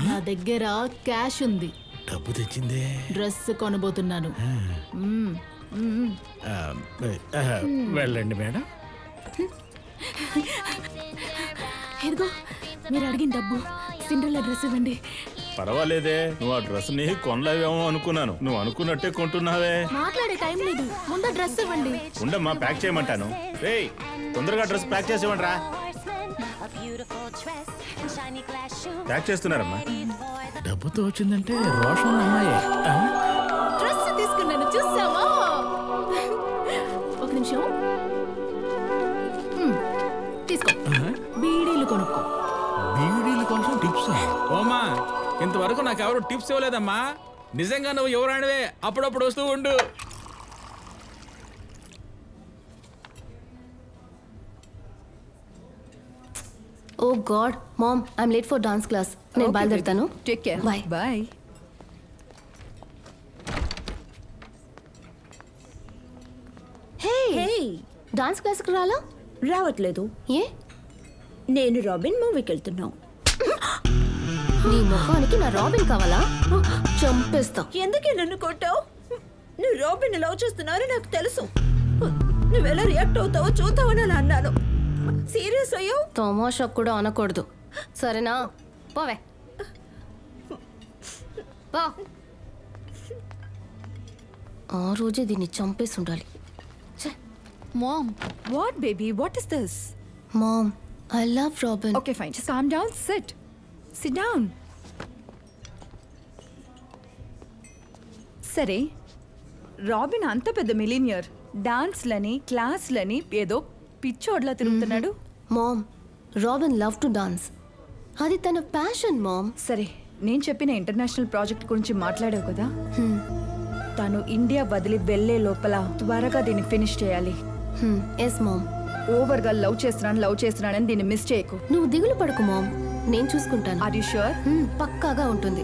నా దగ్గర క్యాష్ ఉంది. డబ్బు తెచ్చిందే. డ్రెస్ కొనబోతున్నాను. వెళ్ళండి మేడం. ఇదిగో మీరు అడిగిన డబ్బు. సిండ్రెల్లా డ్రెస్ ఇవ్వండి. పర్వాలేదే, నువ్వు ఆ డ్రెస్ ని కొనలేవేమో అనుకున్నాను. నువ్వు అనుకున్నట్టే కొంటున్నావే. మాట్లాడే టైం లేదు, ముందు డ్రెస్ ఇవ్వండి. ఉండమ్మా, ప్యాక్ చేయమంటాను. రేయ్, తొందరగా డ్రెస్ ప్యాక్ చేసి ఇవ్వండి రా. ప్యాక్ చేస్తున్నారమ్మా. డబ్బుతో వచ్చిందంటే రోషన్ అమ్మాయి. డ్రెస్ తీసుకున్నాను, చూసావా? ఒక నిమిషం తీసుకో. బీడీలు కొనుక్కో. బీడీల కోసం టిప్స్? ఓమా, ఇంతవరకు నాకెవరు టిప్స్ ఇవ్వలేదమ్మా. నిజంగా నువ్వు ఎవరానివే, అప్పుడప్పుడు వస్తూ ఉండు. Oh God mom, I'm late for dance class. నేను బయలుదేరుతాను. Take care. Bye bye. Hey, dance క్లాస్కి రాలా? రావట్లేదు. ఏ? నేను రాబిన్ మూవీకి వెళ్తున్నావు. నీ మొహానికి నా రాబిన్ కావాలా? చంపేస్తా. ఎందుకే నన్ను కొట్టావు? నువ్వు రాబిన్ లవ్ చేస్తున్నారో నాకు తెలుసు. నువ్వెలా రియాక్ట్ అవుతావో చూద్దామని అలా అన్నాను. సీరియస్ అయ్యో. తమాషా కూడా అనకూడదు, సరేనా? పోవే పో. ఆ రోజే దీన్ని చంపేసి ఉండాలి. Mom, what baby? What is this? Mom, I love Robin. Okay, fine. Just calm down. Sit down. సరే, రాబిన్ అంత పెద్ద మిలీనియర్, డాన్స్లని క్లాస్లని ఏదో పిచ్చోడ్లా తిరుగుతున్నాడు. Mom, Robin love to dance. అది తన ప్యాషన్ మామ్. సరే, నేను చెప్పిన ఇంటర్నేషనల్ ప్రాజెక్ట్ గురించి మాట్లాడావు కదా, తను ఇండియా వదిలి వెళ్లే లోపల త్వరగా దీన్ని ఫినిష్ చేయాలి. Yes ma'am. ఓవర్గా లవ్ చేస్తున్నానని దీన్ని మిస్ చేయకు. నువ్వు దిగులు పడకు మామ్, నేను చూసుకుంటాను. Are you sure? పక్కాగా ఉంటుంది.